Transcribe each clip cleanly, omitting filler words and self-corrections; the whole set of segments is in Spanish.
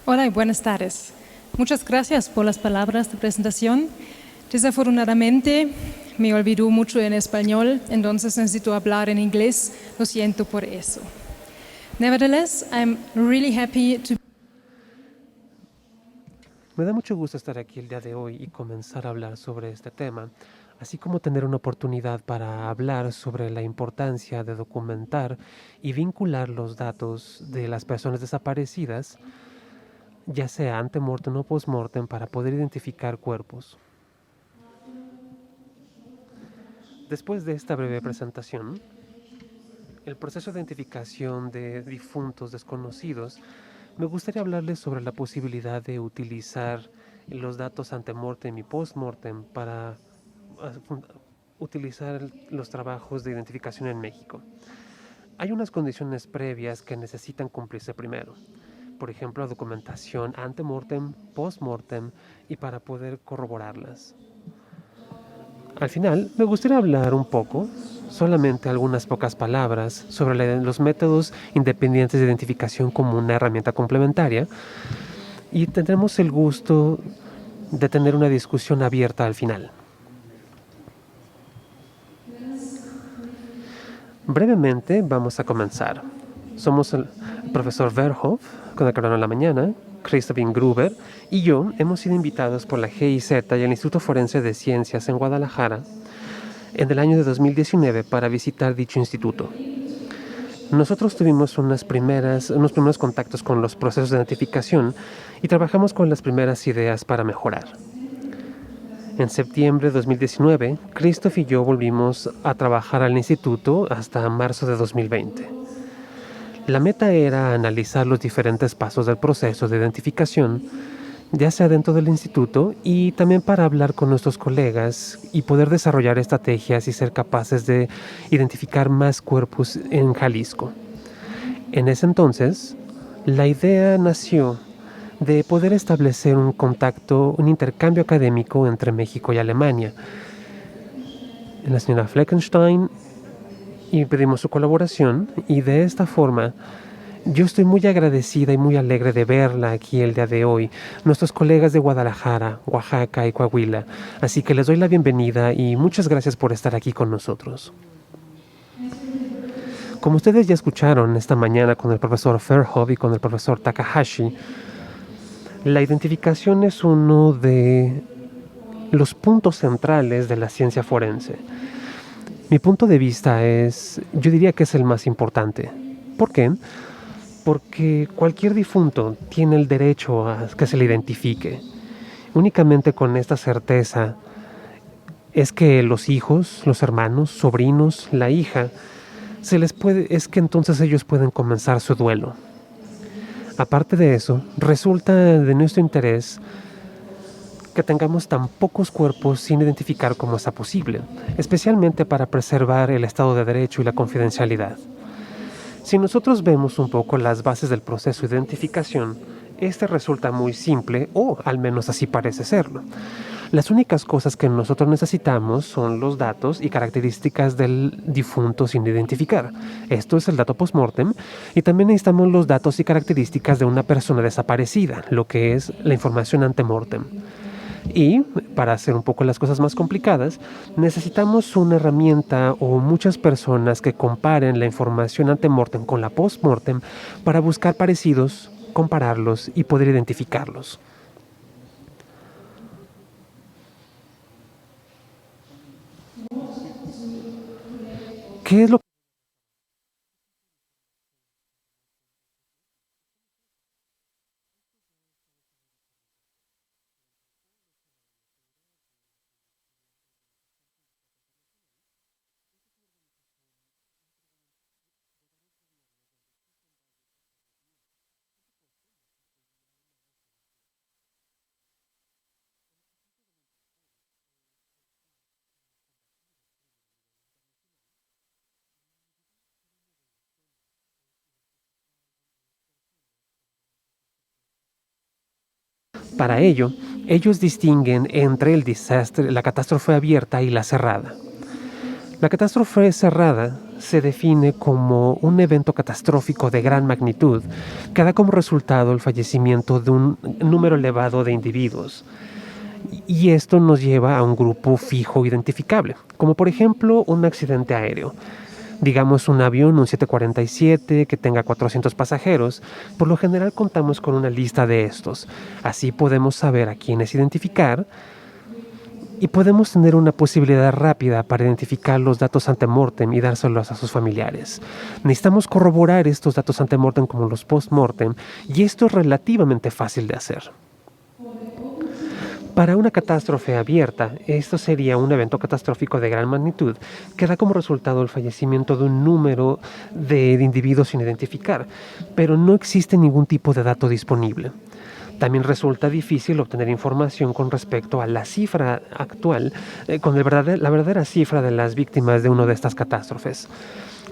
Hola y buenas tardes. Muchas gracias por las palabras de presentación. Desafortunadamente me olvidó mucho en español, entonces necesito hablar en inglés. Lo siento por eso. Nevertheless, I'm really happy to. Me da mucho gusto estar aquí el día de hoy y comenzar a hablar sobre este tema, así como tener una oportunidad para hablar sobre la importancia de documentar y vincular los datos de las personas desaparecidas, ya sea ante-mortem o post-mortem, para poder identificar cuerpos. Después de esta breve presentación, el proceso de identificación de difuntos desconocidos, me gustaría hablarles sobre la posibilidad de utilizar los datos ante-mortem y post-mortem para utilizar los trabajos de identificación en México. Hay unas condiciones previas que necesitan cumplirse primero. Por ejemplo, documentación ante-mortem, post-mortem y para poder corroborarlas. Al final, me gustaría hablar un poco, solamente algunas pocas palabras, sobre los métodos independientes de identificación como una herramienta complementaria, y tendremos el gusto de tener una discusión abierta al final. Brevemente vamos a comenzar. Somos el profesor Verhoff, con el que hablaron en la mañana, Christopher Gruber y yo hemos sido invitados por la GIZ y el Instituto Forense de Ciencias en Guadalajara en el año de 2019 para visitar dicho instituto. Nosotros tuvimos unos primeros contactos con los procesos de identificación y trabajamos con las primeras ideas para mejorar. En septiembre de 2019, Christoph y yo volvimos a trabajar al instituto hasta marzo de 2020. La meta era analizar los diferentes pasos del proceso de identificación, ya sea dentro del instituto y también para hablar con nuestros colegas y poder desarrollar estrategias y ser capaces de identificar más cuerpos en Jalisco. En ese entonces, la idea nació de poder establecer un contacto, un intercambio académico entre México y Alemania. La señora Fleckenstein y pedimos su colaboración y de esta forma yo estoy muy agradecida y muy alegre de verla aquí el día de hoy, nuestros colegas de Guadalajara, Oaxaca y Coahuila, así que les doy la bienvenida y muchas gracias por estar aquí con nosotros. Como ustedes ya escucharon esta mañana con el profesor Verhoff y con el profesor Takahashi, la identificación es uno de los puntos centrales de la ciencia forense. Mi punto de vista yo diría que es el más importante. ¿Por qué? Porque cualquier difunto tiene el derecho a que se le identifique. Únicamente con esta certeza es que los hijos, los hermanos, sobrinos, la hija, es que entonces ellos pueden comenzar su duelo. Aparte de eso, resulta de nuestro interés que tengamos tan pocos cuerpos sin identificar como sea posible, especialmente para preservar el Estado de Derecho y la confidencialidad. Si nosotros vemos un poco las bases del proceso de identificación, este resulta muy simple, o al menos así parece serlo. Las únicas cosas que nosotros necesitamos son los datos y características del difunto sin identificar. Esto es el dato postmortem, y también necesitamos los datos y características de una persona desaparecida, lo que es la información antemortem. Y para hacer un poco las cosas más complicadas, necesitamos una herramienta o muchas personas que comparen la información antemortem con la postmortem para buscar parecidos, compararlos y poder identificarlos. ¿Qué es lo que Para ello, ellos distinguen entre el desastre, la catástrofe abierta y la cerrada. La catástrofe cerrada se define como un evento catastrófico de gran magnitud que da como resultado el fallecimiento de un número elevado de individuos. Y esto nos lleva a un grupo fijo identificable, como por ejemplo un accidente aéreo. Digamos un avión, un 747, que tenga 400 pasajeros. Por lo general contamos con una lista de estos. Así podemos saber a quiénes identificar y podemos tener una posibilidad rápida para identificar los datos ante-mortem y dárselos a sus familiares. Necesitamos corroborar estos datos ante-mortem como los post-mortem, y esto es relativamente fácil de hacer. Para una catástrofe abierta, esto sería un evento catastrófico de gran magnitud que da como resultado el fallecimiento de un número de individuos sin identificar, pero no existe ningún tipo de dato disponible. También resulta difícil obtener información con respecto a la cifra actual, con la verdadera cifra de las víctimas de una de estas catástrofes.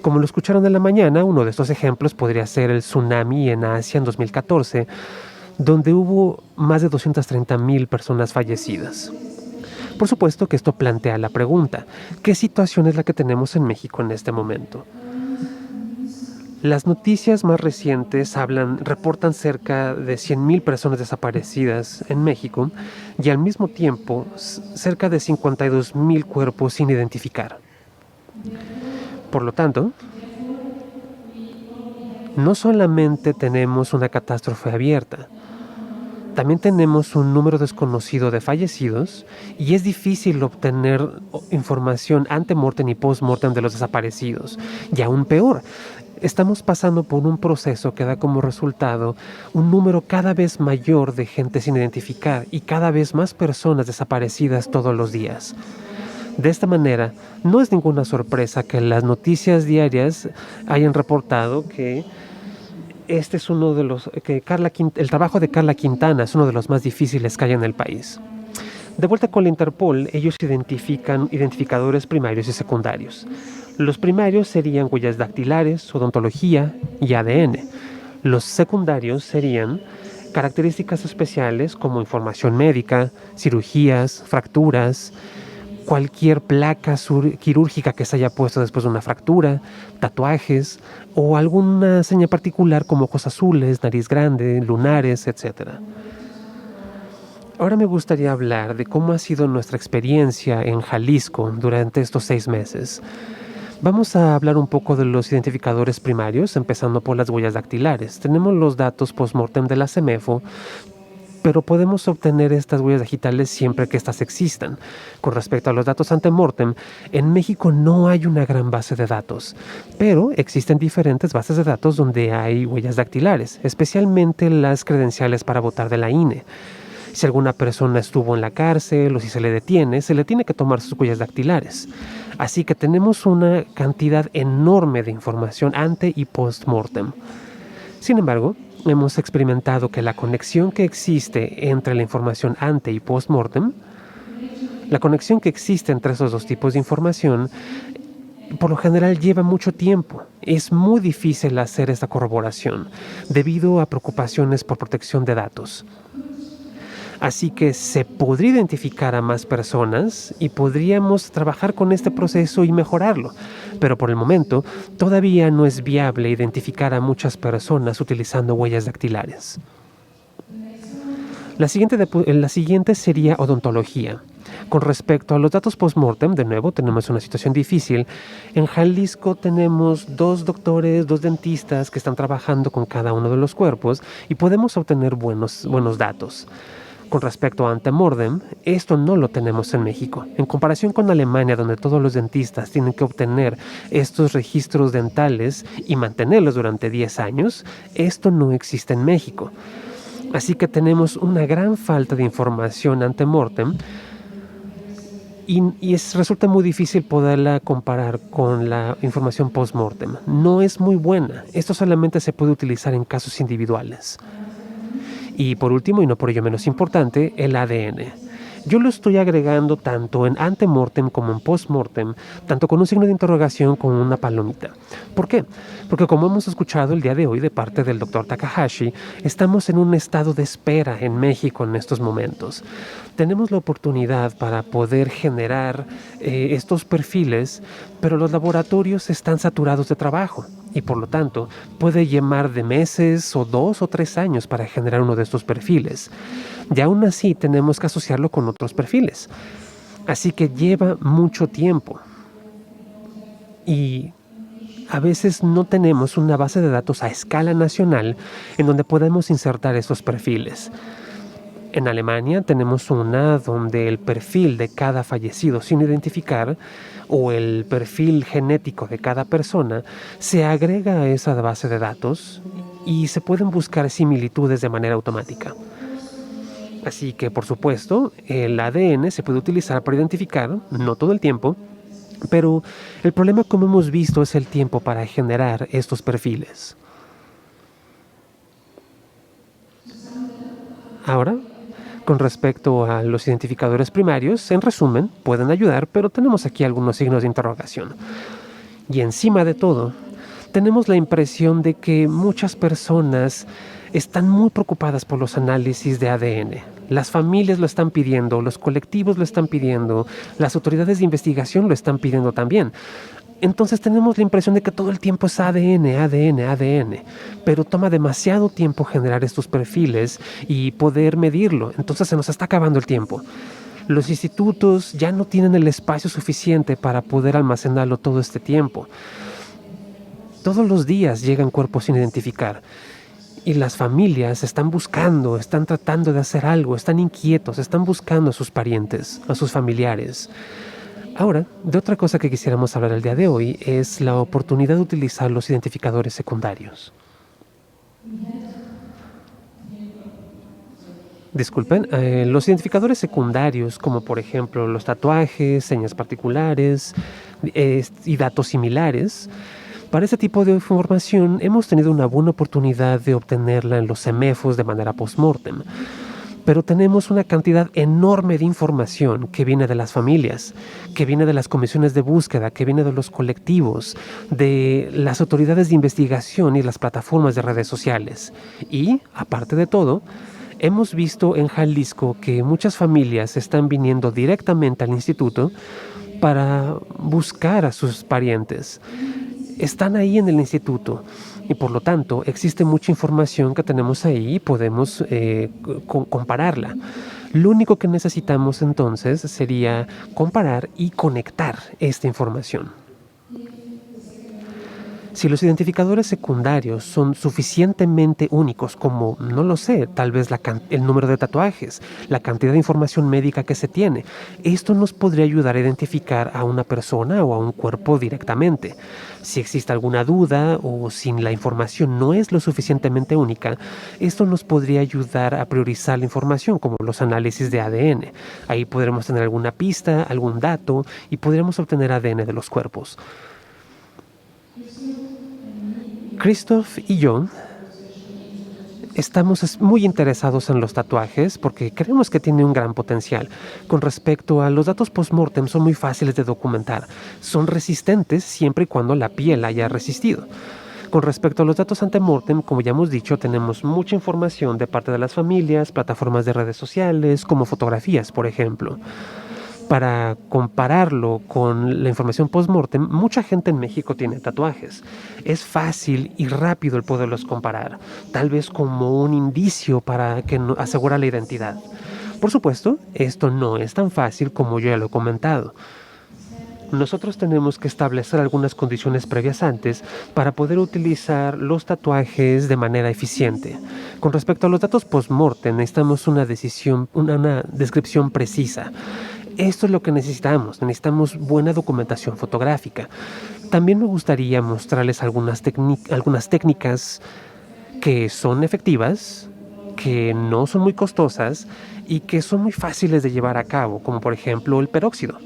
Como lo escucharon en la mañana, uno de estos ejemplos podría ser el tsunami en Asia en 2014, donde hubo más de 230,000 personas fallecidas. Por supuesto que esto plantea la pregunta: ¿qué situación es la que tenemos en México en este momento? Las noticias más recientes reportan cerca de 100,000 personas desaparecidas en México y al mismo tiempo cerca de 52,000 cuerpos sin identificar. Por lo tanto, no solamente tenemos una catástrofe abierta, también tenemos un número desconocido de fallecidos y es difícil obtener información ante-mortem y post-mortem de los desaparecidos. Y aún peor, estamos pasando por un proceso que da como resultado un número cada vez mayor de gente sin identificar y cada vez más personas desaparecidas todos los días. De esta manera, no es ninguna sorpresa que las noticias diarias hayan reportado que este es uno de los el trabajo de Carla Quintana es uno de los más difíciles que hay en el país. De vuelta con la Interpol, ellos identifican identificadores primarios y secundarios. Los primarios serían huellas dactilares, odontología y ADN. Los secundarios serían características especiales como información médica, cirugías, fracturas, cualquier placa quirúrgica que se haya puesto después de una fractura, tatuajes o alguna seña particular como ojos azules, nariz grande, lunares, etc. Ahora me gustaría hablar de cómo ha sido nuestra experiencia en Jalisco durante estos 6 meses. Vamos a hablar un poco de los identificadores primarios, empezando por las huellas dactilares. Tenemos los datos post-mortem de la CEMEFO, pero podemos obtener estas huellas digitales siempre que éstas existan. Con respecto a los datos ante-mortem, en México no hay una gran base de datos, pero existen diferentes bases de datos donde hay huellas dactilares, especialmente las credenciales para votar de la INE. Si alguna persona estuvo en la cárcel o si se le tiene que tomar sus huellas dactilares. Así que tenemos una cantidad enorme de información ante y post-mortem. Sin embargo, hemos experimentado que la conexión que existe entre la información ante y post-mortem, la conexión que existe entre esos dos tipos de información, por lo general lleva mucho tiempo. Es muy difícil hacer esta corroboración debido a preocupaciones por protección de datos. Así que se podría identificar a más personas y podríamos trabajar con este proceso y mejorarlo. Pero por el momento todavía no es viable identificar a muchas personas utilizando huellas dactilares. La siguiente sería odontología. Con respecto a los datos post-mortem, de nuevo tenemos una situación difícil. En Jalisco tenemos 2 doctores, 2 dentistas que están trabajando con cada uno de los cuerpos y podemos obtener buenos datos. Con respecto a ante-mortem, esto no lo tenemos en México. En comparación con Alemania, donde todos los dentistas tienen que obtener estos registros dentales y mantenerlos durante 10 años, esto no existe en México. Así que tenemos una gran falta de información ante-mortem y resulta muy difícil poderla comparar con la información post-mortem. No es muy buena. Esto solamente se puede utilizar en casos individuales. Y por último, y no por ello menos importante, el ADN. Yo lo estoy agregando tanto en antemortem como en postmortem, tanto con un signo de interrogación como una palomita. ¿Por qué? Porque como hemos escuchado el día de hoy de parte del doctor Takahashi, estamos en un estado de espera en México en estos momentos. Tenemos la oportunidad para poder generar estos perfiles, pero los laboratorios están saturados de trabajo y por lo tanto puede llevar de meses o 2 o 3 años para generar uno de estos perfiles. Y aún así tenemos que asociarlo con otros perfiles. Así que lleva mucho tiempo. Y a veces no tenemos una base de datos a escala nacional en donde podemos insertar estos perfiles. En Alemania tenemos una donde el perfil de cada fallecido sin identificar o el perfil genético de cada persona se agrega a esa base de datos y se pueden buscar similitudes de manera automática. Así que, por supuesto, el ADN se puede utilizar para identificar, no todo el tiempo, pero el problema, como hemos visto, es el tiempo para generar estos perfiles. Ahora, con respecto a los identificadores primarios, en resumen, pueden ayudar, pero tenemos aquí algunos signos de interrogación. Y encima de todo, tenemos la impresión de que muchas personas están muy preocupadas por los análisis de ADN. Las familias lo están pidiendo, los colectivos lo están pidiendo, las autoridades de investigación lo están pidiendo también. Entonces tenemos la impresión de que todo el tiempo es ADN, ADN, ADN, pero toma demasiado tiempo generar estos perfiles y poder medirlo, entonces se nos está acabando el tiempo. Los institutos ya no tienen el espacio suficiente para poder almacenarlo todo este tiempo. Todos los días llegan cuerpos sin identificar y las familias están buscando, están tratando de hacer algo, están inquietos, están buscando a sus parientes, a sus familiares. Ahora, de otra cosa que quisiéramos hablar el día de hoy es la oportunidad de utilizar los identificadores secundarios. Disculpen, los identificadores secundarios, como por ejemplo los tatuajes, señas particulares y datos similares, para ese tipo de información hemos tenido una buena oportunidad de obtenerla en los CEMEFOS de manera post-mortem. Pero tenemos una cantidad enorme de información que viene de las familias, que viene de las comisiones de búsqueda, que viene de los colectivos, de las autoridades de investigación y las plataformas de redes sociales. Y, aparte de todo, hemos visto en Jalisco que muchas familias están viniendo directamente al instituto para buscar a sus parientes. Están ahí en el instituto. Y por lo tanto, existe mucha información que tenemos ahí y podemos compararla. Lo único que necesitamos entonces sería comparar y conectar esta información. Si los identificadores secundarios son suficientemente únicos como, no lo sé, tal vez el número de tatuajes, la cantidad de información médica que se tiene, esto nos podría ayudar a identificar a una persona o a un cuerpo directamente. Si existe alguna duda o si la información no es lo suficientemente única, esto nos podría ayudar a priorizar la información, como los análisis de ADN. Ahí podremos tener alguna pista, algún dato y podremos obtener ADN de los cuerpos. Christoph y yo estamos muy interesados en los tatuajes porque creemos que tiene un gran potencial. Con respecto a los datos post-mortem, son muy fáciles de documentar. Son resistentes siempre y cuando la piel haya resistido. Con respecto a los datos ante-mortem, como ya hemos dicho, tenemos mucha información de parte de las familias, plataformas de redes sociales, como fotografías, por ejemplo. Para compararlo con la información post-mortem, mucha gente en México tiene tatuajes. Es fácil y rápido el poderlos comparar, tal vez como un indicio para asegurar la identidad. Por supuesto, esto no es tan fácil como yo ya lo he comentado. Nosotros tenemos que establecer algunas condiciones previas antes para poder utilizar los tatuajes de manera eficiente. Con respecto a los datos post-mortem, necesitamos una descripción precisa. Esto es lo que necesitamos buena documentación fotográfica. También me gustaría mostrarles algunas técnicas que son efectivas, que no son muy costosas y que son muy fáciles de llevar a cabo, como por ejemplo el peróxido.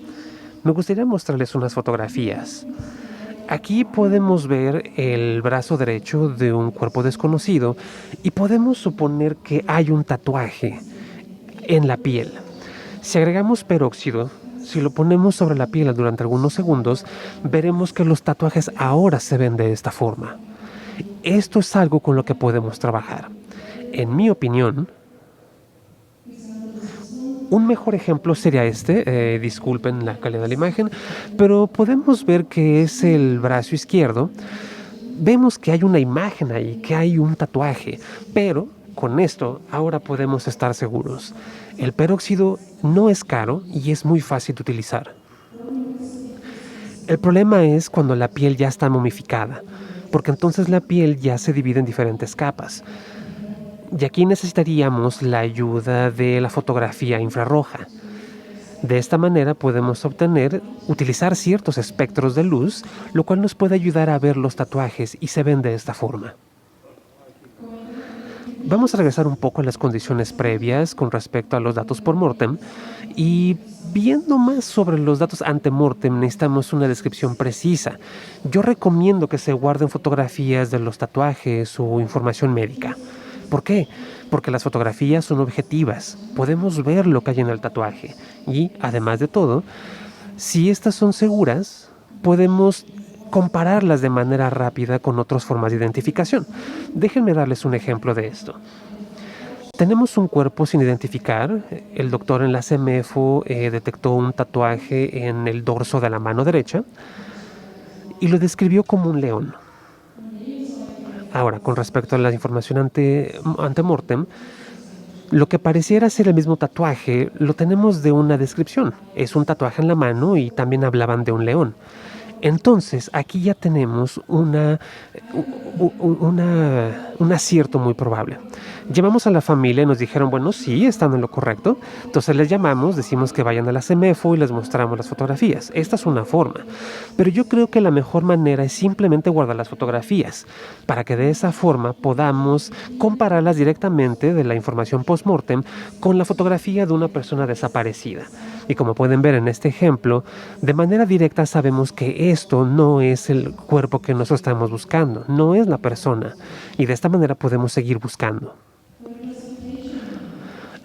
Me gustaría mostrarles unas fotografías. Aquí podemos ver el brazo derecho de un cuerpo desconocido y podemos suponer que hay un tatuaje en la piel. Si agregamos peróxido, si lo ponemos sobre la piel durante algunos segundos, veremos que los tatuajes ahora se ven de esta forma. Esto es algo con lo que podemos trabajar. En mi opinión, un mejor ejemplo sería este, disculpen la calidad de la imagen, pero podemos ver que es el brazo izquierdo. Vemos que hay una imagen ahí, que hay un tatuaje, pero con esto ahora podemos estar seguros. El peróxido no es caro y es muy fácil de utilizar. El problema es cuando la piel ya está momificada, porque entonces la piel ya se divide en diferentes capas. Y aquí necesitaríamos la ayuda de la fotografía infrarroja. De esta manera podemos utilizar ciertos espectros de luz, lo cual nos puede ayudar a ver los tatuajes y se ven de esta forma. Vamos a regresar un poco a las condiciones previas con respecto a los datos por mortem y viendo más sobre los datos ante mortem necesitamos una descripción precisa. Yo recomiendo que se guarden fotografías de los tatuajes o información médica. ¿Por qué? Porque las fotografías son objetivas, podemos ver lo que hay en el tatuaje y, además de todo, si estas son seguras, podemos compararlas de manera rápida con otras formas de identificación. Déjenme darles un ejemplo de esto. Tenemos un cuerpo sin identificar. El doctor en la CEMEFO detectó un tatuaje en el dorso de la mano derecha y lo describió como un león. Ahora, con respecto a la información ante mortem, lo que pareciera ser el mismo tatuaje lo tenemos de una descripción. Es un tatuaje en la mano y también hablaban de un león. Entonces, aquí ya tenemos un acierto muy probable. Llamamos a la familia y nos dijeron, bueno, sí, están en lo correcto. Entonces les llamamos, decimos que vayan a la CEMEFO y les mostramos las fotografías. Esta es una forma. Pero yo creo que la mejor manera es simplemente guardar las fotografías, para que de esa forma podamos compararlas directamente de la información post-mortem con la fotografía de una persona desaparecida. Y como pueden ver en este ejemplo, de manera directa sabemos que esto no es el cuerpo que nosotros estamos buscando, no es la persona. Y de esta manera podemos seguir buscando.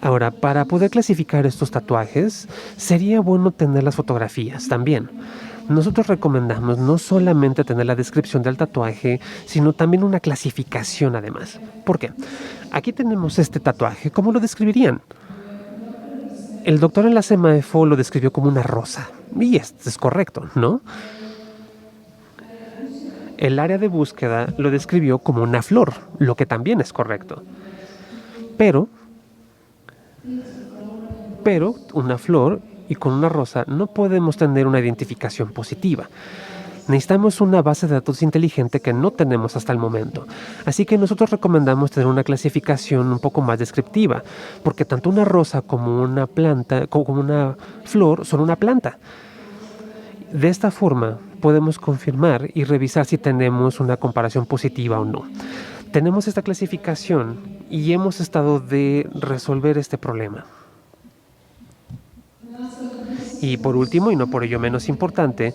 Ahora, para poder clasificar estos tatuajes, sería bueno tener las fotografías también. Nosotros recomendamos no solamente tener la descripción del tatuaje, sino también una clasificación además. ¿Por qué? Aquí tenemos este tatuaje. ¿Cómo lo describirían? El doctor en la CEMEFO lo describió como una rosa. Y esto es correcto, ¿no? El área de búsqueda lo describió como una flor, lo que también es correcto. Pero una flor y con una rosa no podemos tener una identificación positiva. Necesitamos una base de datos inteligente que no tenemos hasta el momento. Así que nosotros recomendamos tener una clasificación un poco más descriptiva, porque tanto una rosa como una planta, como una flor, son una planta. De esta forma podemos confirmar y revisar si tenemos una comparación positiva o no. Tenemos esta clasificación y hemos estado de resolver este problema. Y por último, y no por ello menos importante,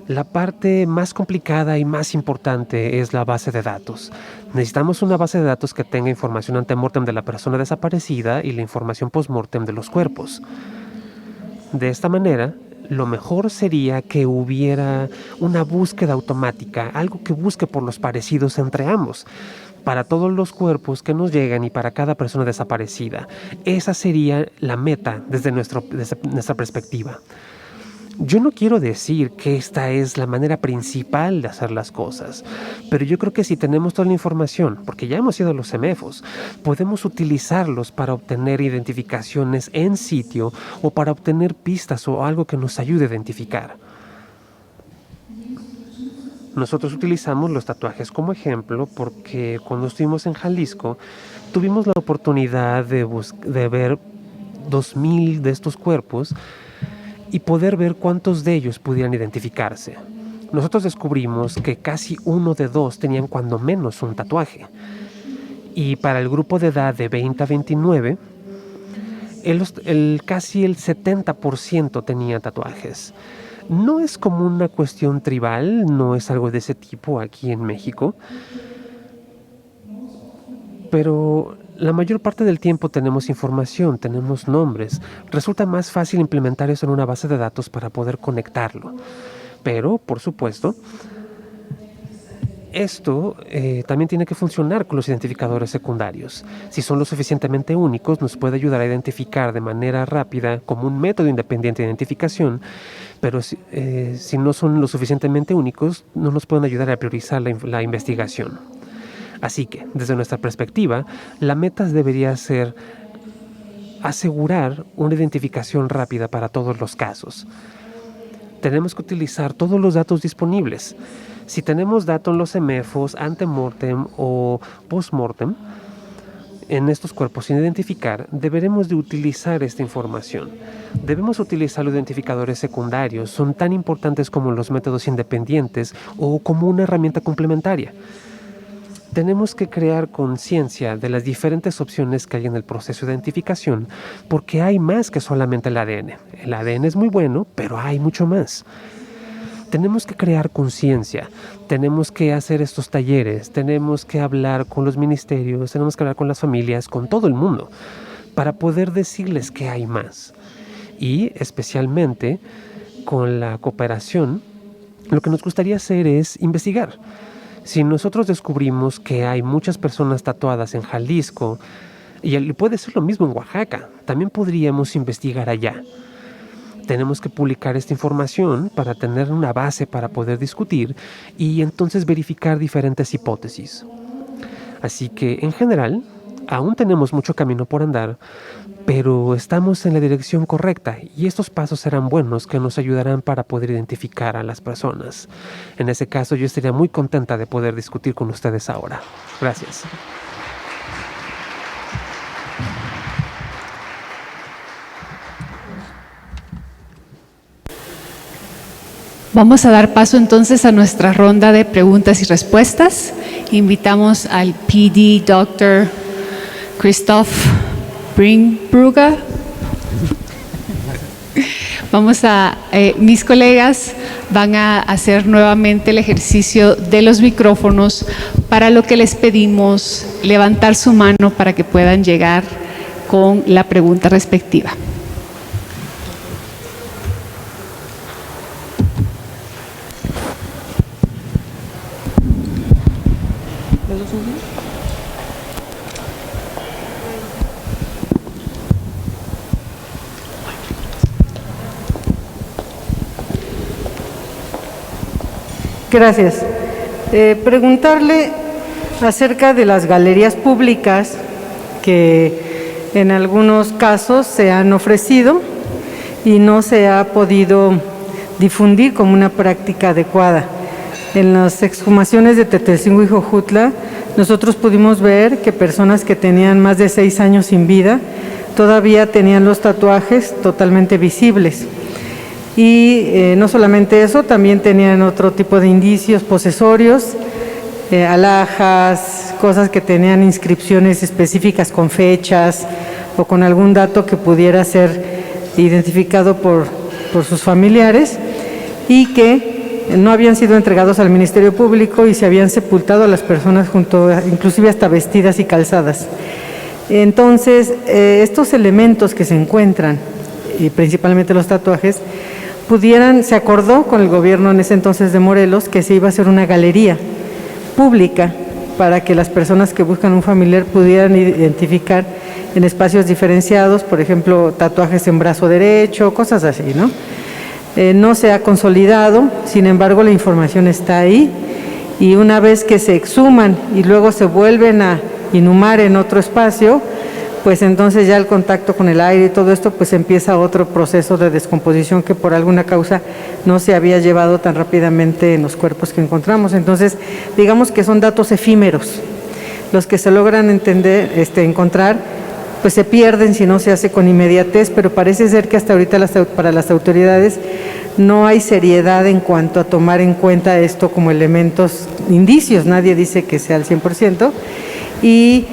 la parte más complicada y más importante es la base de datos. Necesitamos una base de datos que tenga información ante-mortem de la persona desaparecida y la información post-mortem de los cuerpos. De esta manera, lo mejor sería que hubiera una búsqueda automática, algo que busque por los parecidos entre ambos, para todos los cuerpos que nos llegan y para cada persona desaparecida. Esa sería la meta desde nuestra perspectiva. Yo no quiero decir que esta es la manera principal de hacer las cosas, pero yo creo que si tenemos toda la información, porque ya hemos ido a los CEMEFOs, podemos utilizarlos para obtener identificaciones en sitio o para obtener pistas o algo que nos ayude a identificar. Nosotros utilizamos los tatuajes como ejemplo porque cuando estuvimos en Jalisco tuvimos la oportunidad de ver 2000 de estos cuerpos y poder ver cuántos de ellos pudieran identificarse. Nosotros descubrimos que casi 1 de 2 tenían cuando menos un tatuaje. Y para el grupo de edad de 20 a 29, casi el 70% tenía tatuajes. No es como una cuestión tribal, no es algo de ese tipo aquí en México, pero La mayor parte del tiempo tenemos información, tenemos nombres. Resulta más fácil implementar eso en una base de datos para poder conectarlo. Pero, por supuesto, esto también tiene que funcionar con los identificadores secundarios. Si son lo suficientemente únicos, nos puede ayudar a identificar de manera rápida como un método independiente de identificación, pero si no son lo suficientemente únicos, no nos pueden ayudar a priorizar la investigación. Así que, desde nuestra perspectiva, la meta debería ser asegurar una identificación rápida para todos los casos. Tenemos que utilizar todos los datos disponibles. Si tenemos datos en los EMEFOS, antemortem o postmortem, en estos cuerpos sin identificar, deberemos de utilizar esta información. Debemos utilizar los identificadores secundarios, son tan importantes como los métodos independientes o como una herramienta complementaria. Tenemos que crear conciencia de las diferentes opciones que hay en el proceso de identificación, porque hay más que solamente el ADN. El ADN es muy bueno, pero hay mucho más. Tenemos que crear conciencia, tenemos que hacer estos talleres, tenemos que hablar con los ministerios, tenemos que hablar con las familias, con todo el mundo, para poder decirles que hay más. Y especialmente con la cooperación, lo que nos gustaría hacer es investigar. Si nosotros descubrimos que hay muchas personas tatuadas en Jalisco, y puede ser lo mismo en Oaxaca, también podríamos investigar allá. Tenemos que publicar esta información para tener una base para poder discutir y entonces verificar diferentes hipótesis. Así que, en general, aún tenemos mucho camino por andar, pero estamos en la dirección correcta y estos pasos serán buenos que nos ayudarán para poder identificar a las personas. En ese caso, yo estaría muy contenta de poder discutir con ustedes ahora. Gracias. Vamos a dar paso entonces a nuestra ronda de preguntas y respuestas. Invitamos al PD Dr. Christoph Bringbruger. Mis colegas van a hacer nuevamente el ejercicio de los micrófonos, para lo que les pedimos levantar su mano para que puedan llegar con la pregunta respectiva. Gracias. Preguntarle acerca de las galerías públicas que en algunos casos se han ofrecido y no se ha podido difundir como una práctica adecuada. En las exhumaciones de Tetelcingo y Jojutla, nosotros pudimos ver que personas que tenían más de 6 años sin vida todavía tenían los tatuajes totalmente visibles. Y no solamente eso, también tenían otro tipo de indicios posesorios, alhajas, cosas que tenían inscripciones específicas con fechas o con algún dato que pudiera ser identificado por sus familiares, y que no habían sido entregados al Ministerio Público y se habían sepultado a las personas inclusive hasta vestidas y calzadas. Entonces, estos elementos que se encuentran, y principalmente los tatuajes, se acordó con el gobierno en ese entonces de Morelos que se iba a hacer una galería pública para que las personas que buscan un familiar pudieran identificar en espacios diferenciados, por ejemplo, tatuajes en brazo derecho, cosas así, ¿no? No se ha consolidado, sin embargo la información está ahí, y una vez que se exhuman y luego se vuelven a inhumar en otro espacio, pues entonces ya el contacto con el aire y todo esto, pues empieza otro proceso de descomposición que por alguna causa no se había llevado tan rápidamente en los cuerpos que encontramos. Entonces, digamos que son datos efímeros, los que se logran encontrar, pues se pierden si no se hace con inmediatez, pero parece ser que hasta ahorita para las autoridades no hay seriedad en cuanto a tomar en cuenta esto como elementos, indicios, nadie dice que sea al 100%, y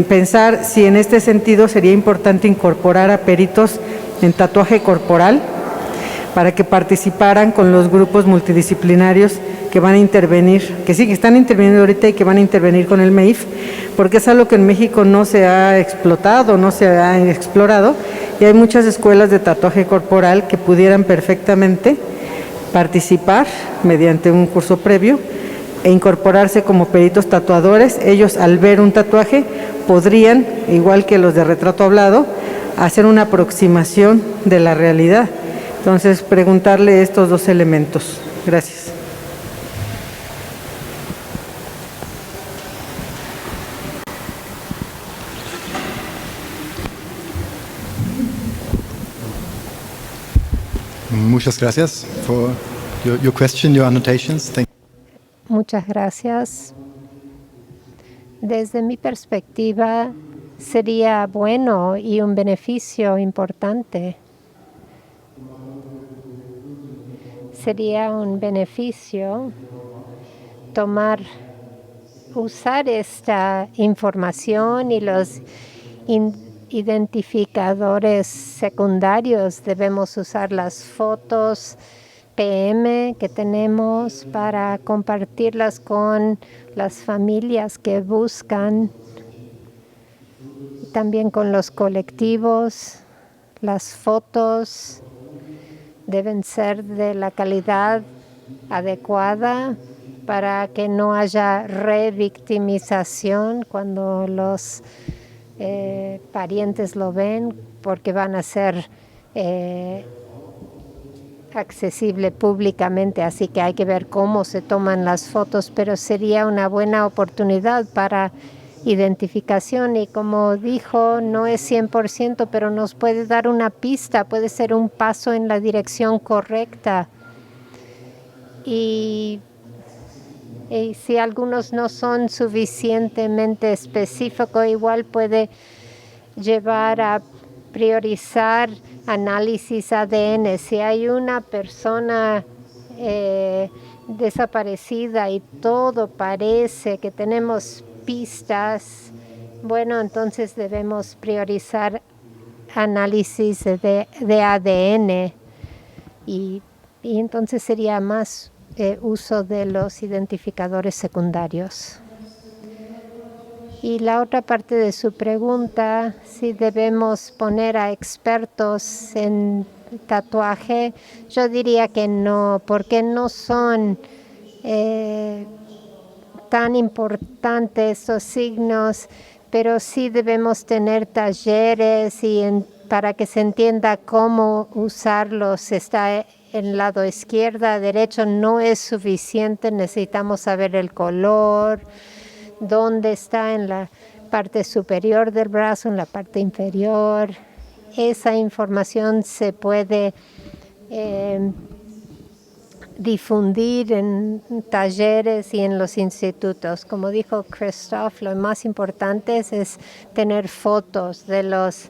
pensar si en este sentido sería importante incorporar a peritos en tatuaje corporal para que participaran con los grupos multidisciplinarios que van a intervenir, que sí, que están interviniendo ahorita y que van a intervenir con el MEIF, porque es algo que en México no se ha explotado, no se ha explorado, y hay muchas escuelas de tatuaje corporal que pudieran perfectamente participar mediante un curso previo e incorporarse como peritos tatuadores. Ellos, al ver un tatuaje, podrían, igual que los de retrato hablado, hacer una aproximación de la realidad. Entonces, preguntarle estos dos elementos. Gracias. Muchas gracias for your question, your annotations. Thank you. Muchas gracias. Desde mi perspectiva, sería bueno y un beneficio importante. Sería un beneficio usar esta información y los identificadores secundarios. Debemos usar las fotos PM que tenemos para compartirlas con las familias que buscan, también con los colectivos. Las fotos deben ser de la calidad adecuada para que no haya revictimización cuando los parientes lo ven, porque van a ser accesible públicamente, así que hay que ver cómo se toman las fotos, pero sería una buena oportunidad para identificación y, como dijo, no es 100%, pero nos puede dar una pista, puede ser un paso en la dirección correcta. Y si algunos no son suficientemente específicos, igual puede llevar a priorizar análisis ADN. Si hay una persona desaparecida y todo parece que tenemos pistas, bueno, entonces debemos priorizar análisis de ADN y entonces sería más uso de los identificadores secundarios. Y la otra parte de su pregunta, si debemos poner a expertos en tatuaje, yo diría que no, porque no son tan importantes esos signos, pero sí debemos tener talleres para que se entienda cómo usarlos. Está en el lado izquierda, derecho no es suficiente, necesitamos saber el color, dónde está en la parte superior del brazo, en la parte inferior. Esa información se puede difundir en talleres y en los institutos. Como dijo Christophe, lo más importante es tener fotos de las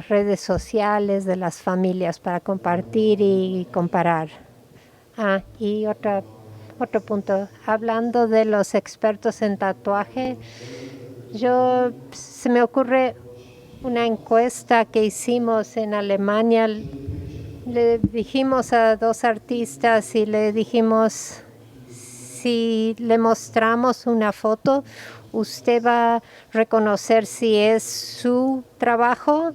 redes sociales, de las familias para compartir y comparar. Y otro punto, hablando de los expertos en tatuaje, se me ocurre una encuesta que hicimos en Alemania. Le dijimos a 2 artistas y le dijimos, si le mostramos una foto, usted va a reconocer si es su trabajo,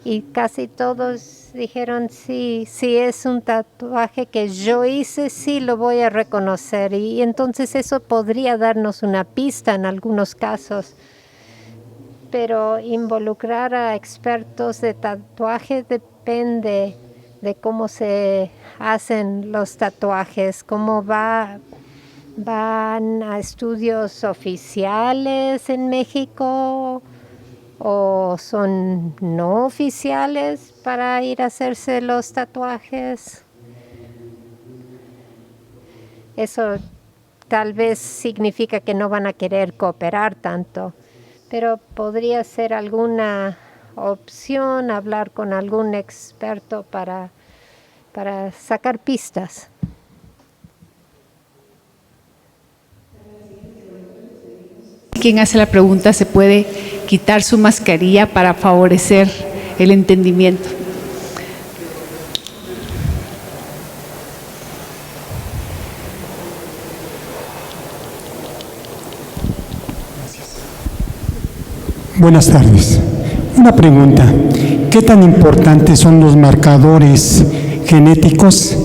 y casi todos dijeron sí, si es un tatuaje que yo hice, sí lo voy a reconocer, y entonces eso podría darnos una pista en algunos casos. Pero involucrar a expertos de tatuaje depende de cómo se hacen los tatuajes, cómo van a estudios oficiales en México o son no oficiales para ir a hacerse los tatuajes. Eso tal vez significa que no van a querer cooperar tanto, pero podría ser alguna opción hablar con algún experto para sacar pistas. Quien hace la pregunta se puede quitar su mascarilla para favorecer el entendimiento. Buenas tardes. Una pregunta. ¿Qué tan importantes son los marcadores genéticos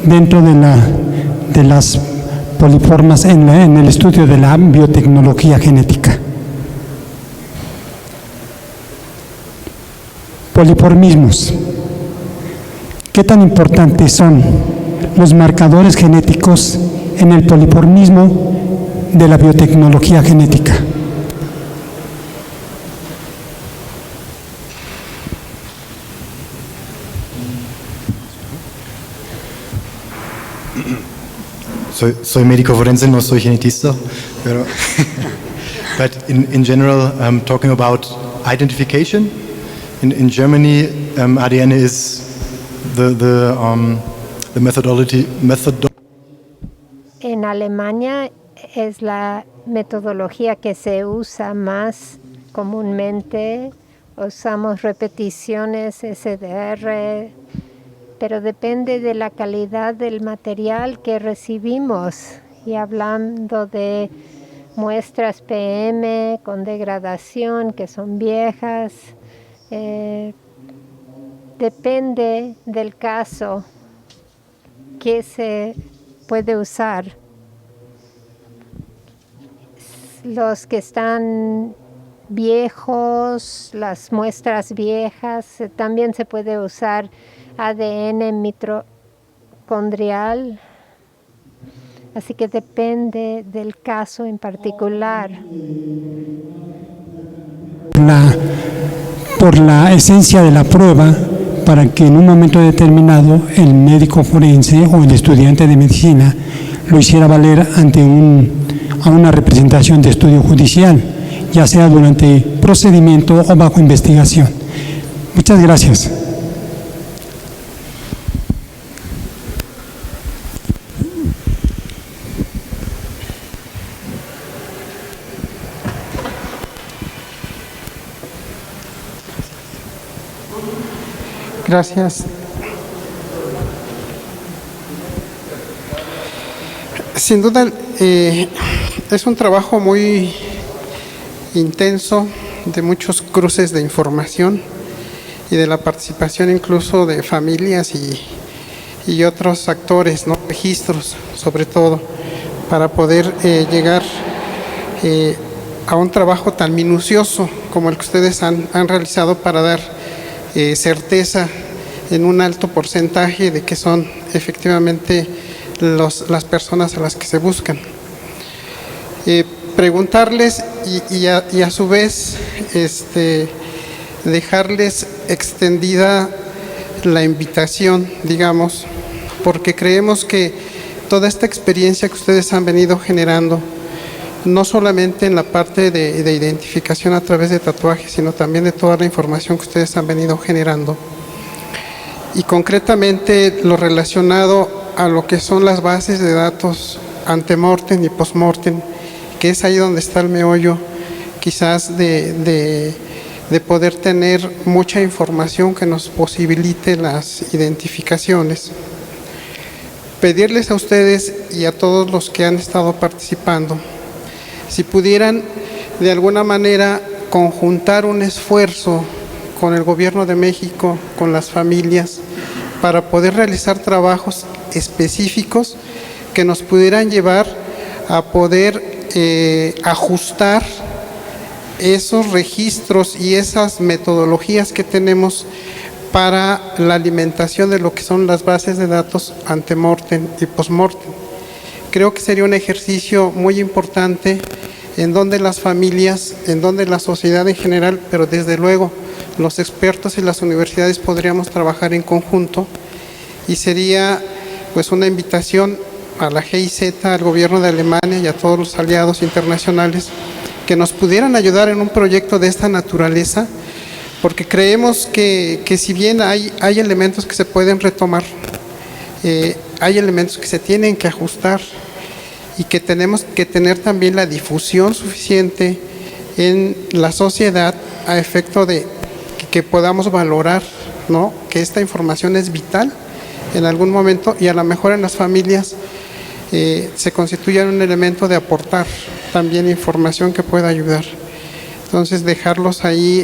dentro de las poliformas en el estudio de la biotecnología genética? Poliformismos. ¿Qué tan importantes son los marcadores genéticos en el poliformismo de la biotecnología genética? Soy médico forense, no soy genetista, pero but in general, talking about identification, in Germany, ADN is the methodology. En Alemania es la metodología que se usa más comúnmente. Usamos repeticiones SDR, pero depende de la calidad del material que recibimos. Y hablando de muestras PM con degradación que son viejas, depende del caso que se puede usar. Los que están viejos, las muestras viejas, también se puede usar ADN mitocondrial, así que depende del caso en particular. Por la esencia de la prueba, para que en un momento determinado el médico forense o el estudiante de medicina lo hiciera valer ante a una representación de estudio judicial, ya sea durante procedimiento o bajo investigación. Muchas gracias. Gracias. Sin duda, es un trabajo muy intenso, de muchos cruces de información y de la participación incluso de familias y otros actores, ¿no? Registros, sobre todo, para poder llegar a un trabajo tan minucioso como el que ustedes han realizado para dar certeza en un alto porcentaje de que son efectivamente las personas a las que se buscan. Preguntarles y a su vez dejarles extendida la invitación, digamos, porque creemos que toda esta experiencia que ustedes han venido generando, no solamente en la parte de identificación a través de tatuajes, sino también de toda la información que ustedes han venido generando. Y concretamente lo relacionado a lo que son las bases de datos antemortem y postmortem, que es ahí donde está el meollo quizás de poder tener mucha información que nos posibilite las identificaciones. Pedirles a ustedes y a todos los que han estado participando, si pudieran de alguna manera conjuntar un esfuerzo con el Gobierno de México, con las familias, para poder realizar trabajos específicos que nos pudieran llevar a poder ajustar esos registros y esas metodologías que tenemos para la alimentación de lo que son las bases de datos antemortem y postmortem. Creo que sería un ejercicio muy importante en donde las familias, en donde la sociedad en general, pero desde luego los expertos y las universidades podríamos trabajar en conjunto, y sería pues una invitación a la GIZ, al gobierno de Alemania y a todos los aliados internacionales que nos pudieran ayudar en un proyecto de esta naturaleza, porque creemos que si bien hay elementos que se pueden retomar, hay elementos que se tienen que ajustar y que tenemos que tener también la difusión suficiente en la sociedad a efecto de que podamos valorar, ¿no?, que esta información es vital en algún momento, y a lo mejor en las familias se constituye un elemento de aportar también información que pueda ayudar. Entonces dejarlos ahí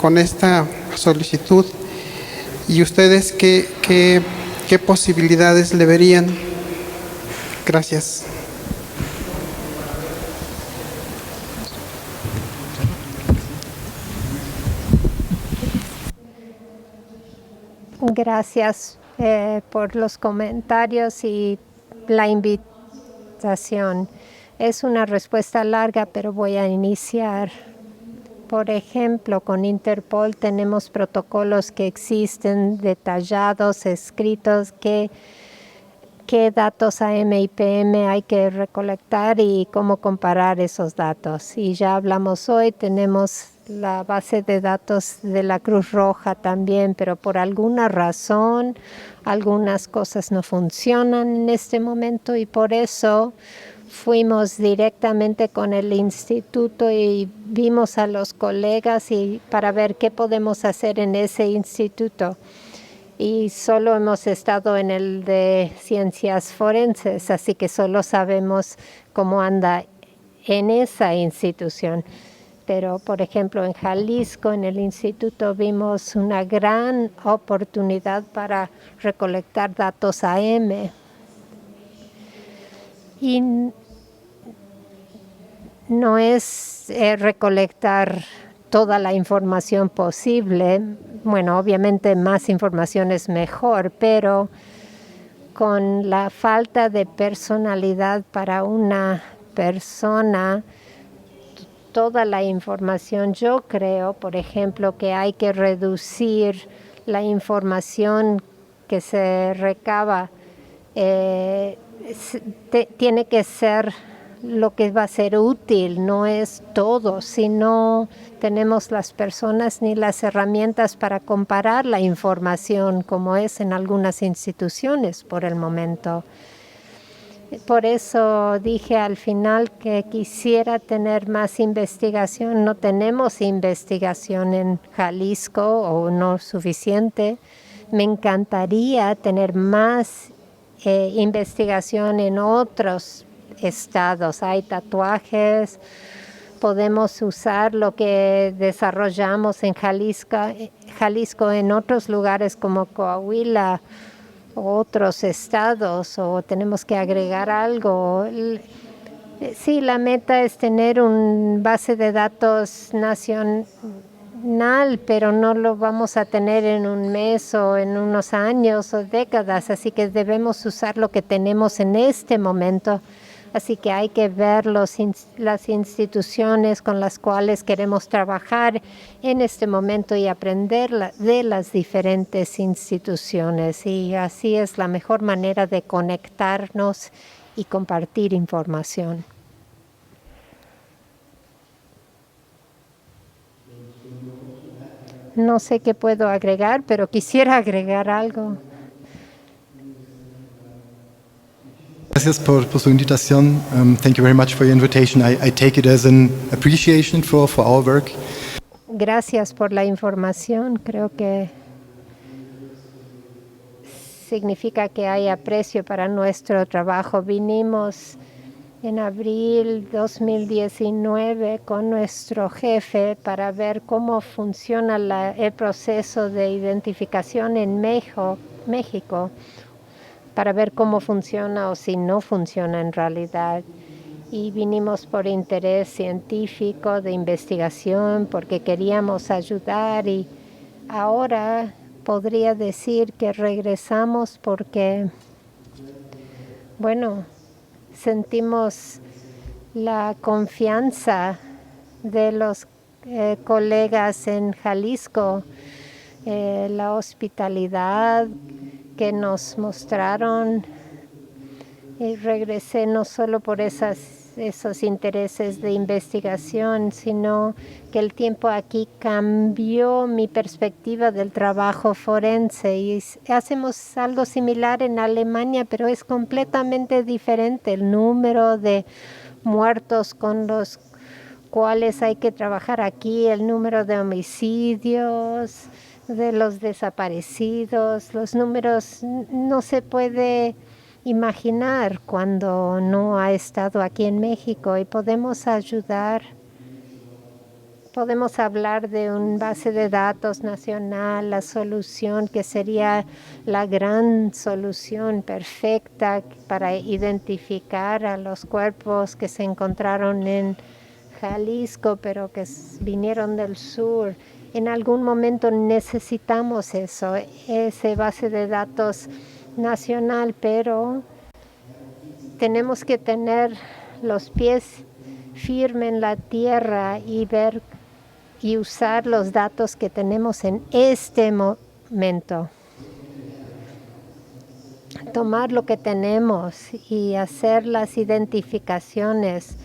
con esta solicitud. ¿Y ustedes qué posibilidades le verían? Gracias. Gracias por los comentarios y la invitación. Es una respuesta larga, pero voy a iniciar. Por ejemplo, con Interpol tenemos protocolos que existen detallados, escritos, qué datos AM y PM hay que recolectar y cómo comparar esos datos. Y ya hablamos hoy, tenemos la base de datos de la Cruz Roja también, pero por alguna razón algunas cosas no funcionan en este momento y por eso fuimos directamente con el instituto y vimos a los colegas para ver qué podemos hacer en ese instituto. Y solo hemos estado en el de ciencias forenses, así que solo sabemos cómo anda en esa institución. Pero, por ejemplo, en Jalisco, en el instituto, vimos una gran oportunidad para recolectar datos AM. Y no es recolectar toda la información posible. Bueno, obviamente más información es mejor, pero con la falta de personalidad para una persona, toda la información, yo creo, por ejemplo, que hay que reducir la información que se recaba. Tiene que ser lo que va a ser útil, no es todo, si no tenemos las personas ni las herramientas para comparar la información como es en algunas instituciones por el momento. Por eso dije al final que quisiera tener más investigación. No tenemos investigación en Jalisco o no suficiente. Me encantaría tener más investigación en otros estados. Hay tatuajes, podemos usar lo que desarrollamos en Jalisco en otros lugares como Coahuila, otros estados, o tenemos que agregar algo. Sí, la meta es tener un base de datos nacional, pero no lo vamos a tener en un mes o en unos años o décadas, así que debemos usar lo que tenemos en este momento. Así que hay que ver las instituciones con las cuales queremos trabajar en este momento y aprender de las diferentes instituciones. Y así es la mejor manera de conectarnos y compartir información. No sé qué puedo agregar, pero quisiera agregar algo. Gracias por su invitación. Thank you very much for your invitation. I take it as an appreciation for our work. Gracias por la información. Creo que significa que hay aprecio para nuestro trabajo. Vinimos en abril 2019 con nuestro jefe para ver cómo funciona el proceso de identificación en México, para ver cómo funciona o si no funciona en realidad. Y vinimos por interés científico, de investigación, porque queríamos ayudar y ahora podría decir que regresamos porque, bueno, sentimos la confianza de los colegas en Jalisco, la hospitalidad que nos mostraron, y regresé no solo por esos intereses de investigación, sino que el tiempo aquí cambió mi perspectiva del trabajo forense. Y hacemos algo similar en Alemania, pero es completamente diferente. El número de muertos con los cuales hay que trabajar aquí, el número de homicidios, de los desaparecidos, los números no se puede imaginar cuando no ha estado aquí en México, y podemos ayudar Podemos hablar de un base de datos nacional, la solución que sería la gran solución perfecta para identificar a los cuerpos que se encontraron en Jalisco, pero que vinieron del sur. En algún momento necesitamos eso, ese base de datos nacional, pero tenemos que tener los pies firmes en la tierra y ver y usar los datos que tenemos en este momento. Tomar lo que tenemos y hacer las identificaciones.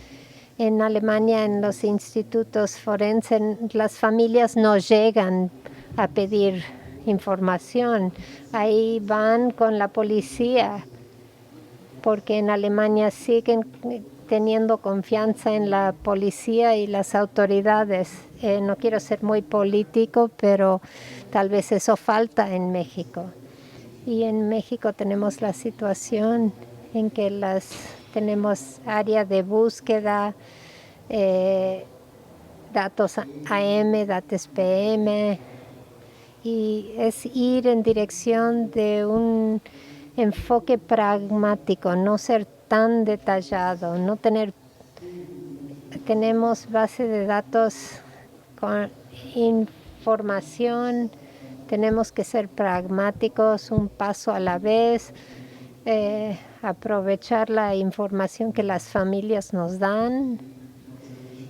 En Alemania, en los institutos forenses, las familias no llegan a pedir información. Ahí van con la policía, porque en Alemania siguen teniendo confianza en la policía y las autoridades. No quiero ser muy político, pero tal vez eso falta en México. Y en México tenemos la situación en que tenemos área de búsqueda, datos AM, datos PM, y es ir en dirección de un enfoque pragmático, no ser tan detallado, no tenemos base de datos con información, tenemos que ser pragmáticos, un paso a la vez, aprovechar la información que las familias nos dan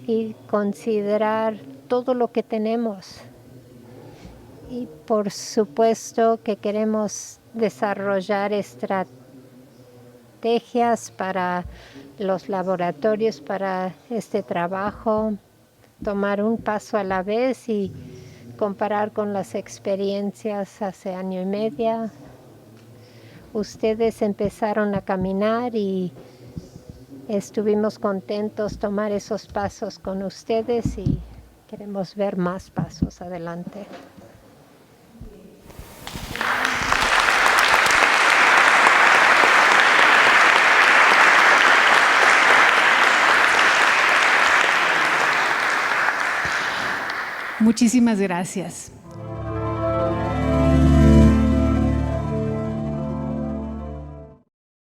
y considerar todo lo que tenemos. Y por supuesto que queremos desarrollar estrategias para los laboratorios para este trabajo, tomar un paso a la vez y comparar con las experiencias hace año y medio. Ustedes empezaron a caminar y estuvimos contentos tomar esos pasos con ustedes y queremos ver más pasos adelante. Muchísimas gracias.